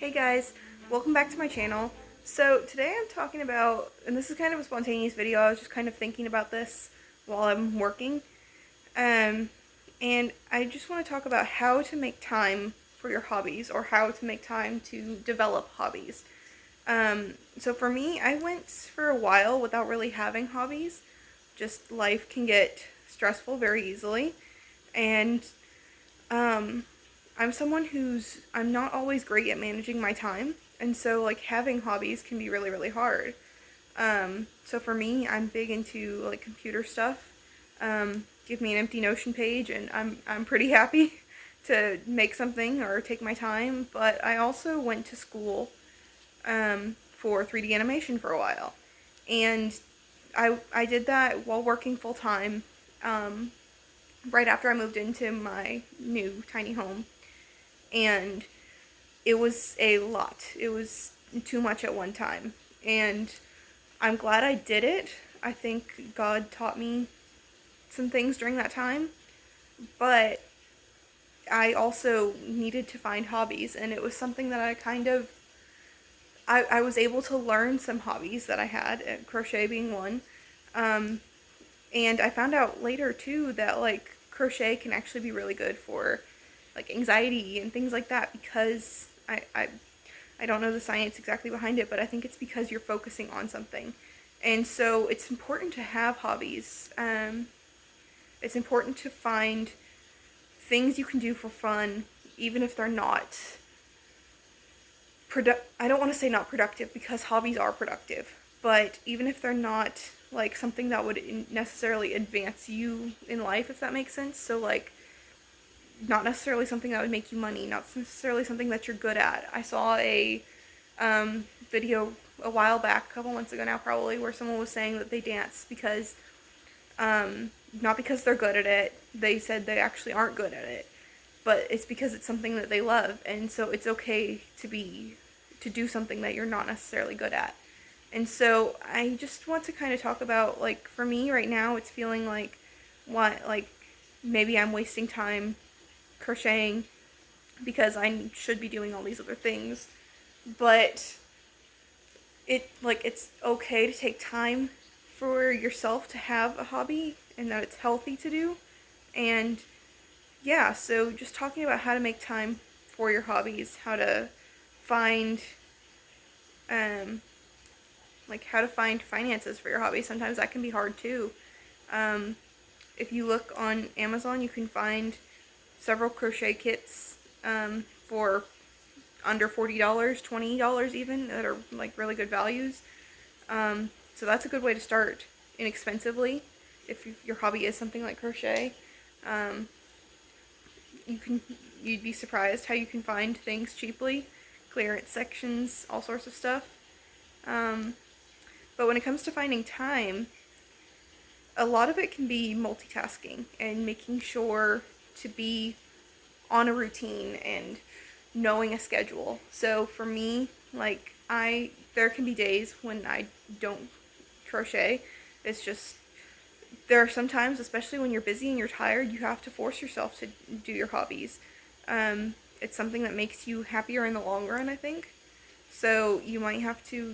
Hey guys, welcome back to my channel. So today I'm talking about, and this is kind of a spontaneous video, I was just kind of thinking about this while I'm working, and I just want to talk about how to make time for your hobbies, or how to make time to develop hobbies. So for me, I went for a while without really having hobbies. Just life can get stressful very easily, and um, I'm someone I'm not always great at managing my time, and so like having hobbies can be really, really hard. So for me, I'm big into like computer stuff. Give me an empty Notion page and I'm pretty happy to make something or take my time, but I also went to school for 3D animation for a while. And I did that while working full time, right after I moved into my new tiny home. And it was a lot. It was too much at one time. And I'm glad I did it. I think God taught me some things during that time. But I also needed to find hobbies. And it was something that I was able to learn some hobbies that I had, crochet being one. Um, and I found out later too that like crochet can actually be really good for like anxiety and things like that, because I don't know the science exactly behind it, but I think it's because you're focusing on something. And so it's important to have hobbies. It's important to find things you can do for fun, even if they're not I don't want to say not productive, because hobbies are productive, but even if they're not like something that would necessarily advance you in life, if that makes sense. So like not necessarily something that would make you money, not necessarily something that you're good at. I saw a video a while back, a couple months ago now probably, where someone was saying that they dance because, not because they're good at it, they said they actually aren't good at it, but it's because it's something that they love, and so it's okay to do something that you're not necessarily good at. And so I just want to kind of talk about, like, for me right now, it's feeling like, like, maybe I'm wasting time crocheting because I should be doing all these other things. But it's okay to take time for yourself to have a hobby, and that it's healthy to do. And yeah, so just talking about how to make time for your hobbies, how to find um how to find finances for your hobbies. Sometimes that can be hard too. Um, if you look on Amazon, you can find several crochet kits for under $40, $20 even, that are like really good values. So that's a good way to start inexpensively if your hobby is something like crochet. Um, you'd be surprised how you can find things cheaply, clearance sections, all sorts of stuff. But when it comes to finding time, a lot of it can be multitasking and making sure to be on a routine and knowing a schedule. So for me, like there can be days when I don't crochet. It's just, there are some times, especially when you're busy and you're tired, you have to force yourself to do your hobbies. It's something that makes you happier in the long run, I think. So you might have to,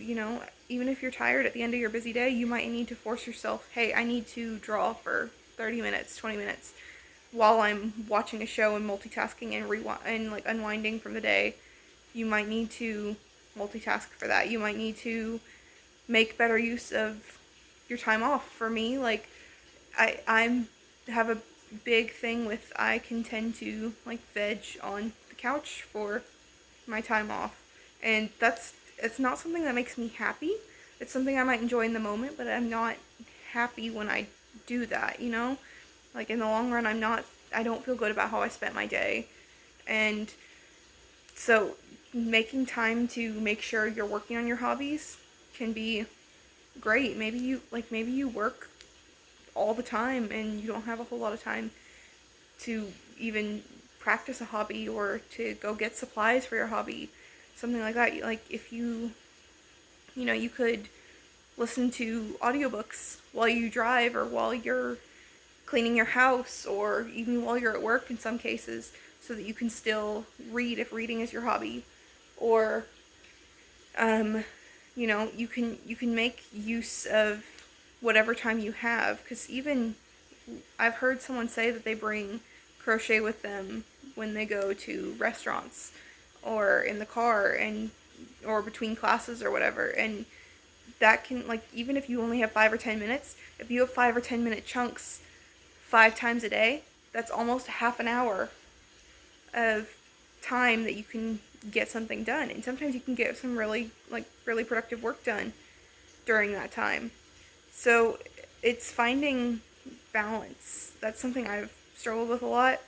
even if you're tired at the end of your busy day, you might need to force yourself, hey, I need to draw for 30 minutes, 20 minutes while I'm watching a show and multitasking and like unwinding from the day. You might need to multitask for that. You might need to make better use of your time off. For me, like I have a big thing with, I can tend to like veg on the couch for my time off. And it's not something that makes me happy. It's something I might enjoy in the moment, but I'm not happy when I do that, Like in the long run, I don't feel good about how I spent my day. And so making time to make sure you're working on your hobbies can be great. Maybe you work all the time and you don't have a whole lot of time to even practice a hobby or to go get supplies for your hobby. Something like that. Like if you could listen to audiobooks while you drive, or while you're cleaning your house, or even while you're at work in some cases, so that you can still read if reading is your hobby. or you know, you can make use of whatever time you have, because even I've heard someone say that they bring crochet with them when they go to restaurants or in the car, and or between classes or whatever, and that can, like, even if you only have 5 or 10 minutes, if you have 5 or 10 minute chunks 5 times a day, that's almost a half an hour of time that you can get something done. And sometimes you can get some really, like, really productive work done during that time. So it's finding balance. That's something I've struggled with a lot.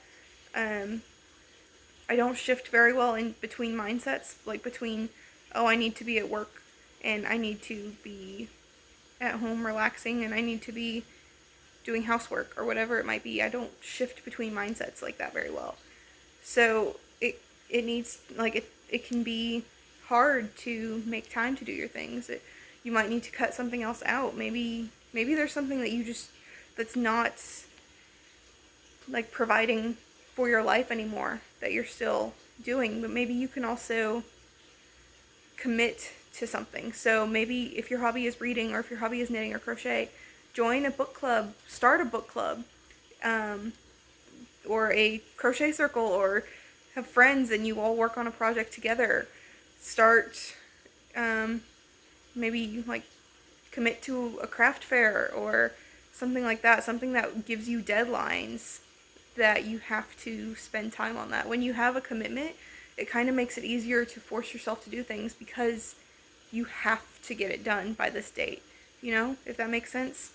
I don't shift very well in between mindsets, like between, oh, I need to be at work and I need to be at home relaxing and I need to be doing housework or whatever it might be. I don't shift between mindsets like that very well. So it needs, like, it can be hard to make time to do your things. You might need to cut something else out. Maybe there's something that you just, that's not like providing for your life anymore that you're still doing, but maybe you can also commit to something. So maybe if your hobby is reading, or if your hobby is knitting or crochet, join a book club, start a book club, or a crochet circle, or have friends and you all work on a project together. Start, maybe like commit to a craft fair or something like that, something that gives you deadlines that you have to spend time on that. When you have a commitment, it kind of makes it easier to force yourself to do things because you have to get it done by this date, you know, if that makes sense.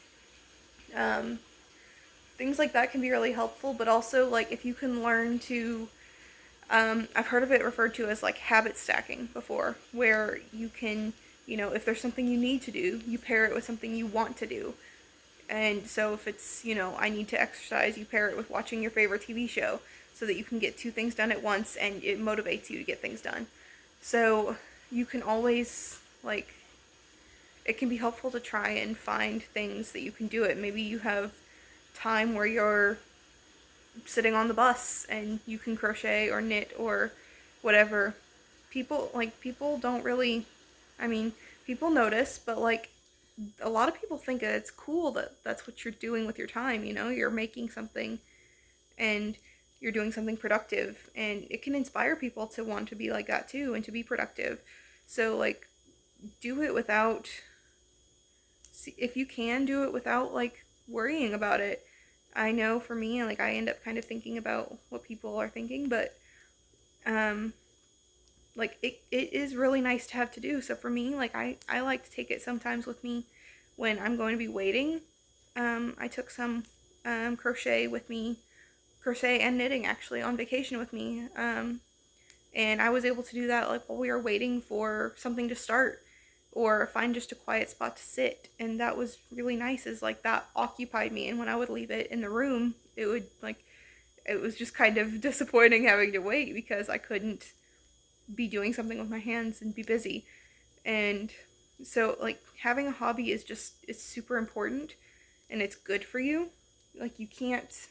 Things like that can be really helpful, but also, like, if you can learn to, I've heard of it referred to as like habit stacking before, where you can, you know, if there's something you need to do, you pair it with something you want to do. And so if it's, you know, I need to exercise, you pair it with watching your favorite TV show so that you can get two things done at once and it motivates you to get things done. So you can always, like, it can be helpful to try and find things that you can do it. Maybe you have time where you're sitting on the bus and you can crochet or knit or whatever. People don't really, I mean, people notice, but, like, a lot of people think that it's cool that that's what you're doing with your time, you know? You're making something and you're doing something productive, and it can inspire people to want to be like that too and to be productive. So, like, do it without, if you can do it without, like, worrying about it. I know for me, like, I end up kind of thinking about what people are thinking, but like, it is really nice to have to do. So for me, like, I like to take it sometimes with me when I'm going to be waiting. I took some crochet with me, crochet and knitting actually, on vacation with me. And I was able to do that, like, while we were waiting for something to start or find just a quiet spot to sit. And that was really nice, is like that occupied me. And when I would leave it in the room, it would, like, it was just kind of disappointing having to wait because I couldn't be doing something with my hands and be busy. And so, like, having a hobby is just, it's super important and it's good for you. Like, you can't,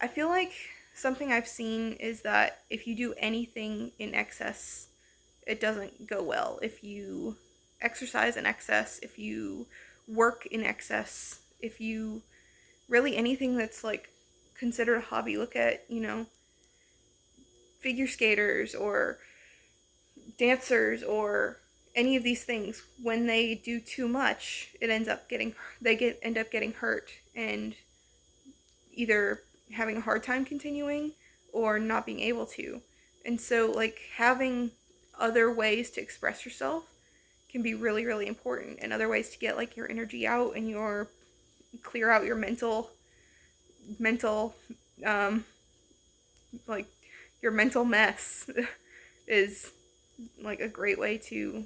I feel like something I've seen is that if you do anything in excess, it doesn't go well. If you exercise in excess, if you work in excess, if you really, anything that's, like, considered a hobby, look at, you know, figure skaters or dancers or any of these things. When they do too much, it ends up getting, end up getting hurt and either having a hard time continuing or not being able to. And so, like, having other ways to express yourself can be really, really important, and other ways to get, like, your energy out and your, clear out your mental like, your mental mess is, like, a great way to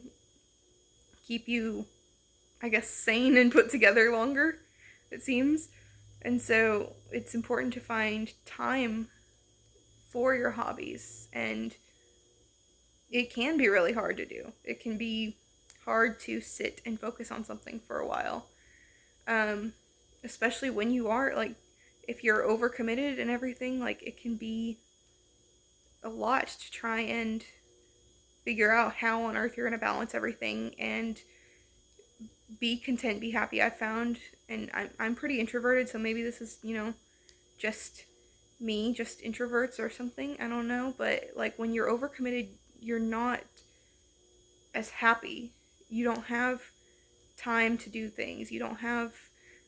keep you, I guess, sane and put together longer, it seems. And so it's important to find time for your hobbies, and it can be really hard to do. It can be hard to sit and focus on something for a while, especially when you are, like, if you're overcommitted and everything, like, it can be a lot to try and figure out how on earth you're going to balance everything and be content, be happy. I've found, and I'm pretty introverted, so maybe this is, just me, just introverts or something. I don't know. But like when you're overcommitted, you're not as happy. You don't have time to do things. You don't have,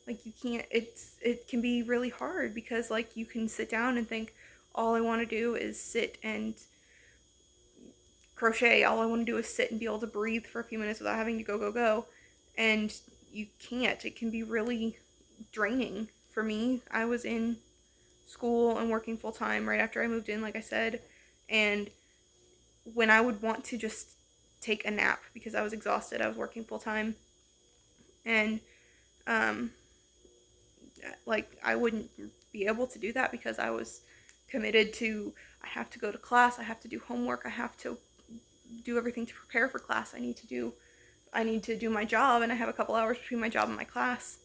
like, you can't, it can be really hard because, like, you can sit down and think, all I want to do is sit and crochet. All I want to do is sit and be able to breathe for a few minutes without having to go. And you can't. It can be really draining. For me, I was in school and working full time right after I moved in, like I said, and when I would want to just take a nap because I was exhausted, I was working full time, and um, like I wouldn't be able to do that because I was committed to, I have to go to class, I have to do homework, I have to do everything to prepare for class, I need to do my job, and I have a couple hours between my job and my class.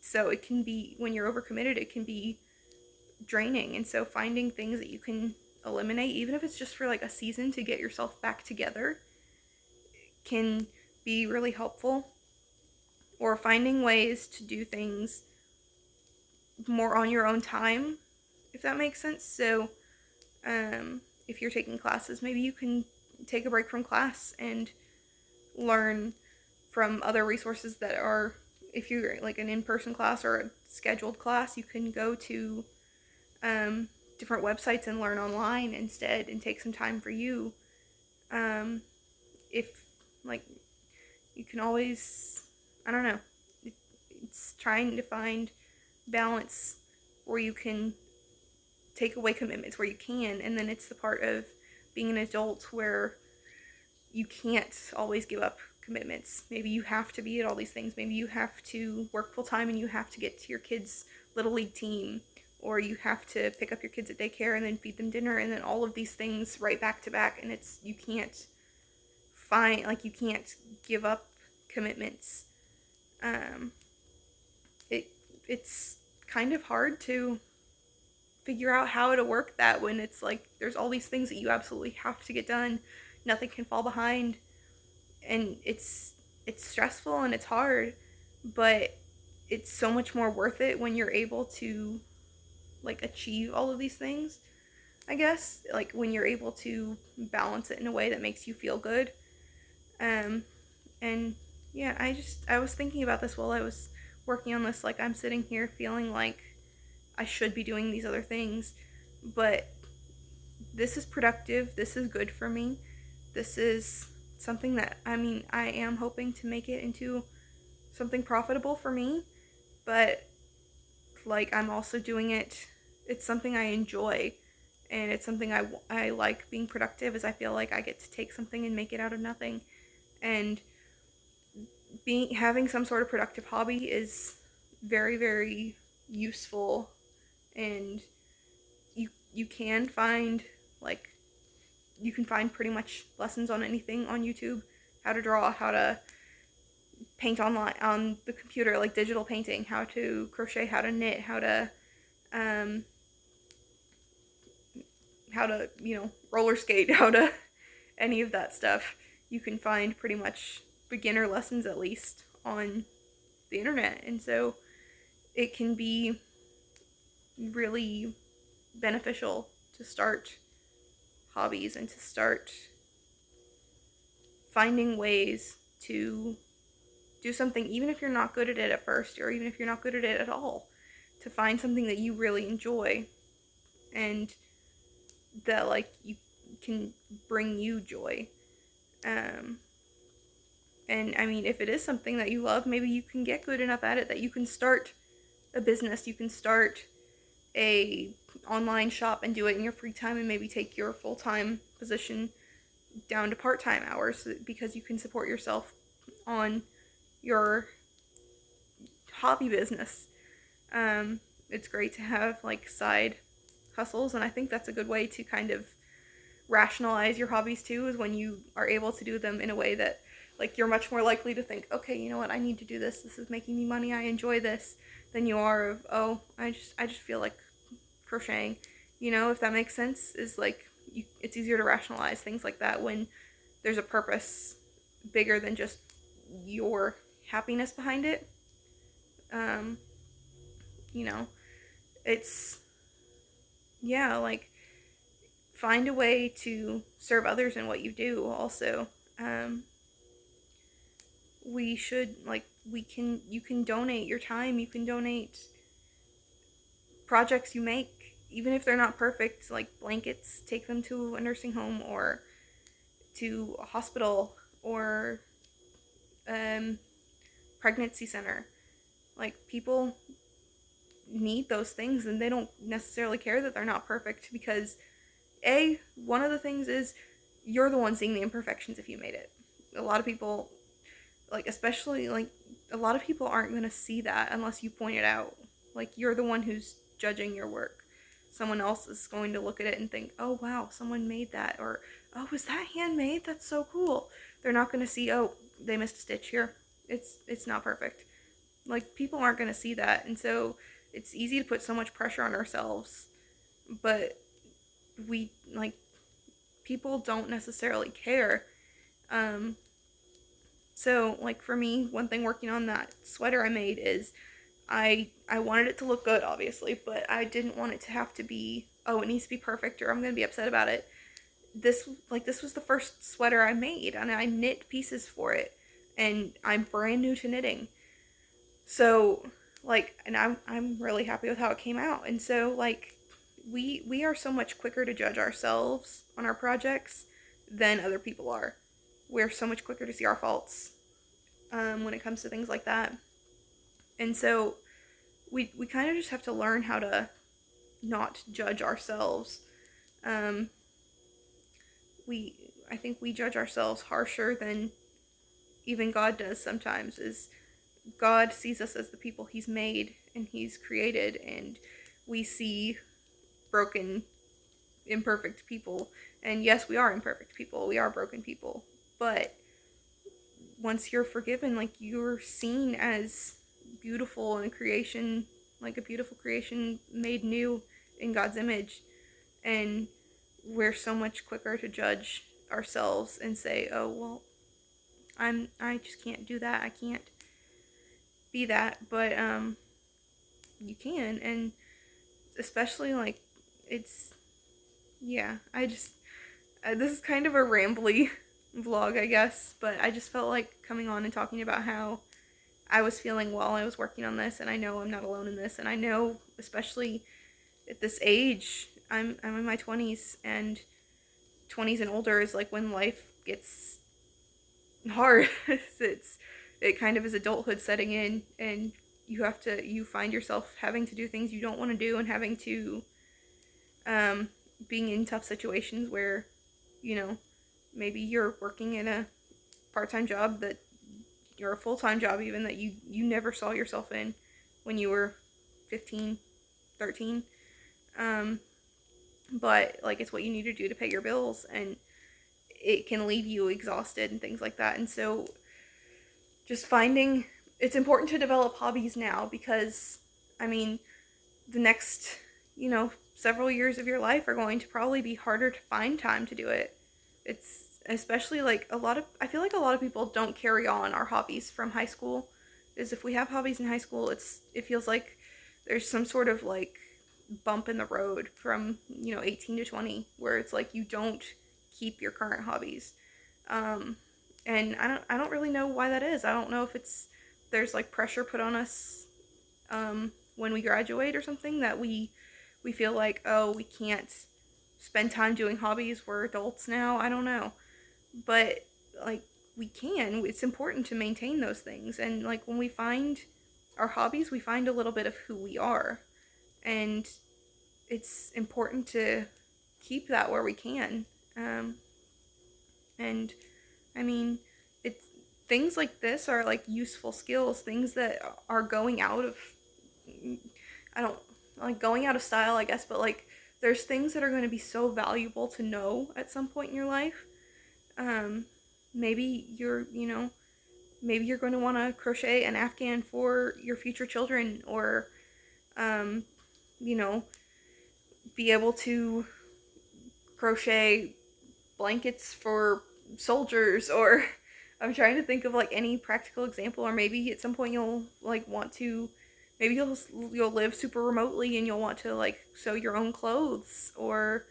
So it can be, when you're overcommitted, it can be draining. And so finding things that you can eliminate, even if it's just for like a season to get yourself back together, can be really helpful. Or finding ways to do things more on your own time, if that makes sense. So if you're taking classes, maybe you can take a break from class and learn from other resources that are, if you're like an in-person class or a scheduled class, you can go to different websites and learn online instead and take some time for you. If, like, you can always, I don't know, it's trying to find balance where you can take away commitments where you can, and then it's the part of being an adult where you can't always give up commitments. Maybe you have to be at all these things. Maybe you have to work full time and you have to get to your kids' little league team, or you have to pick up your kids at daycare and then feed them dinner, and then all of these things right back to back, and it's, you can't you can't give up commitments. It's kind of hard to figure out how to work that when it's like there's all these things that you absolutely have to get done. Nothing can fall behind, and it's stressful and it's hard, but it's so much more worth it when you're able to like achieve all of these things, I guess. Like when you're able to balance it in a way that makes you feel good. And yeah, I was thinking about this while I was working on this. Like, I'm sitting here feeling like I should be doing these other things, but this is productive, this is good for me, this is something that, I mean, I am hoping to make it into something profitable for me, but like I'm also doing it, it's something I enjoy, and it's something I like being productive, as I feel like I get to take something and make it out of nothing. And having some sort of productive hobby is very, very useful, and you can find, like, you can find pretty much lessons on anything on YouTube, how to draw, how to paint online on the computer, like digital painting, how to crochet, how to knit, how to roller skate, how to any of that stuff. You can find pretty much beginner lessons, at least, on the internet. And so it can be really beneficial to start hobbies and to start finding ways to do something, even if you're not good at it at first, or even if you're not good at it at all, to find something that you really enjoy and that, like, you can bring you joy. And I mean, if it is something that you love, maybe you can get good enough at it that you can start a business, you can start a online shop and do it in your free time, and maybe take your full-time position down to part-time hours, because you can support yourself on your hobby business. It's great to have like side hustles, and I think that's a good way to kind of rationalize your hobbies too, is when you are able to do them in a way that, like, you're much more likely to think, okay, you know what, I need to do this, this is making me money, I enjoy this, than you are of, oh, I just feel like crocheting, if that makes sense. Is like, it's easier to rationalize things like that when there's a purpose bigger than just your happiness behind it. Um, you know, it's, yeah, like, find a way to serve others in what you do also. Um, we should, like, you can donate your time, you can donate projects you make, even if they're not perfect, like blankets, take them to a nursing home or to a hospital or um, pregnancy center. Like, people need those things and they don't necessarily care that they're not perfect because one of the things is you're the one seeing the imperfections if you made it. A lot of people, like, especially, like, a lot of people aren't going to see that unless you point it out. Like, you're the one who's judging your work. Someone else is going to look at it and think, oh wow, someone made that, or oh, was that handmade? That's so cool. They're not going to see, oh, they missed a stitch here. It's not perfect. Like, people aren't going to see that, and so it's easy to put so much pressure on ourselves, but we, like, people don't necessarily care. Um, so, like, for me, one thing working on that sweater I made is I wanted it to look good, obviously, but I didn't want it to have to be, oh, it needs to be perfect or I'm going to be upset about it. This was the first sweater I made, and I knit pieces for it, and I'm brand new to knitting. So, like, and I'm really happy with how it came out. And so, like, we are so much quicker to judge ourselves on our projects than other people are. We're so much quicker to see our faults when it comes to things like that. And so we kind of just have to learn how to not judge ourselves. Um, I think we judge ourselves harsher than even God does sometimes. Is God sees us as the people He's made and He's created, and we see broken, imperfect people. And yes, we are imperfect people. We are broken people. But once you're forgiven, like, you're seen as beautiful in creation, like a beautiful creation made new in God's image. And we're so much quicker to judge ourselves and say, oh, well, I just can't do that. I can't be that. But you can. And especially, like, it's, yeah, I just, this is kind of a rambly vlog, I guess, but I just felt like coming on and talking about how I was feeling while I was working on this, and I know I'm not alone in this, and I know, especially at this age, I'm in my 20s, and 20s and older is like when life gets hard. It kind of is adulthood setting in, and you find yourself having to do things you don't want to do, and having to being in tough situations where, you know, maybe you're working in a part-time job that you're a full-time job even that you never saw yourself in when you were 15, 13. But, like, it's what you need to do to pay your bills, and it can leave you exhausted and things like that. And so just finding, it's important to develop hobbies now because, I mean, the next, several years of your life are going to probably be harder to find time to do it. It's especially, like, I feel like a lot of people don't carry on our hobbies from high school. Is if we have hobbies in high school, it feels like there's some sort of, like, bump in the road from, 18 to 20, where it's like you don't keep your current hobbies. And I don't really know why that is. I don't know if there's, like, pressure put on us when we graduate or something, that we feel like, oh, we can't spend time doing hobbies, we're adults now. I don't know. But, like, we can. It's important to maintain those things. And, like, when we find our hobbies, we find a little bit of who we are. And it's important to keep that where we can. And, I mean, things like this are, like, useful skills, things that are going out of, going out of style, I guess, but, like, there's things that are going to be so valuable to know at some point in your life. Maybe maybe you're going to want to crochet an Afghan for your future children, or, be able to crochet blankets for soldiers, or I'm trying to think of like any practical example. Or maybe at some point you'll like want to, maybe you'll live super remotely and you'll want to like sew your own clothes or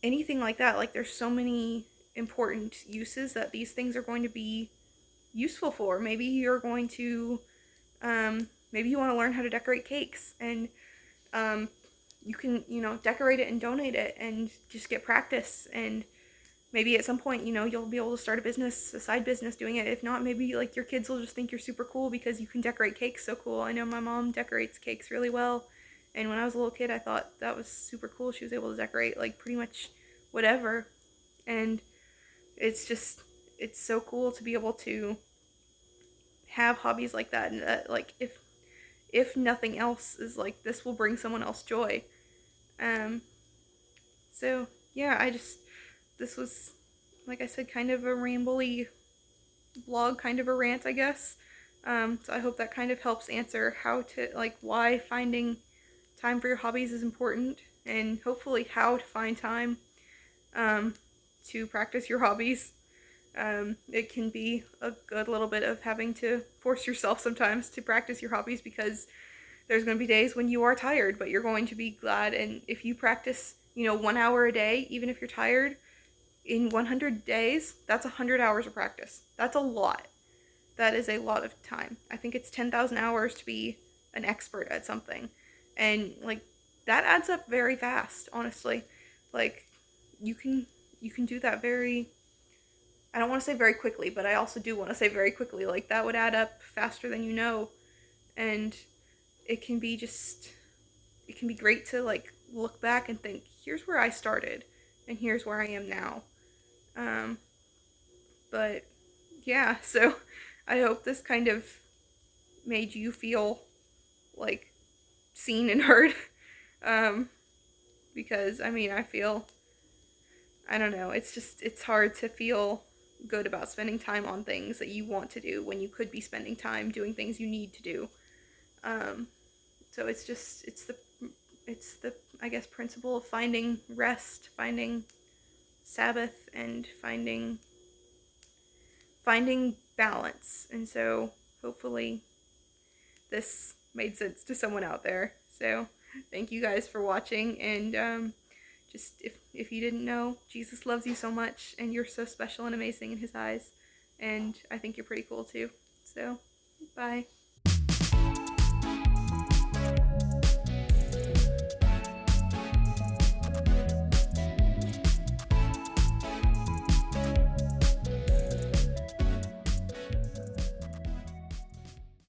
anything like that. Like there's so many important uses that these things are going to be useful for. Maybe you're going to maybe you want to learn how to decorate cakes, and you can, decorate it and donate it and just get practice. And maybe at some point, you'll be able to start a side business doing it. If not, maybe like your kids will just think you're super cool because you can decorate cakes so cool. I know my mom decorates cakes really well. And when I was a little kid, I thought that was super cool. She was able to decorate like pretty much whatever. And it's so cool to be able to have hobbies like that. And like if nothing else, is like this will bring someone else joy. So yeah, this was, like I said, kind of a rambly vlog, kind of a rant, I guess. So I hope that kind of helps answer why finding time for your hobbies is important, and hopefully how to find time to practice your hobbies. It can be a good little bit of having to force yourself sometimes to practice your hobbies, because there's going to be days when you are tired, but you're going to be glad. And if you practice, 1 hour a day, even if you're tired, in 100 days, that's 100 hours of practice. That's a lot. That is a lot of time. I think it's 10,000 hours to be an expert at something. And like that adds up very fast, honestly. Like you can do that I don't want to say very quickly, but I also do want to say very quickly. Like that would add up faster than you know. And it can be great to like look back and think, here's where I started and here's where I am now. But yeah, so I hope this kind of made you feel like seen and heard. Because I don't know, it's hard to feel good about spending time on things that you want to do when you could be spending time doing things you need to do. So it's the I guess principle of finding rest, finding Sabbath, and finding balance. And so hopefully this made sense to someone out there. So thank you guys for watching, and just if you didn't know, Jesus loves you so much, and you're so special and amazing in his eyes, and I think you're pretty cool too. So bye.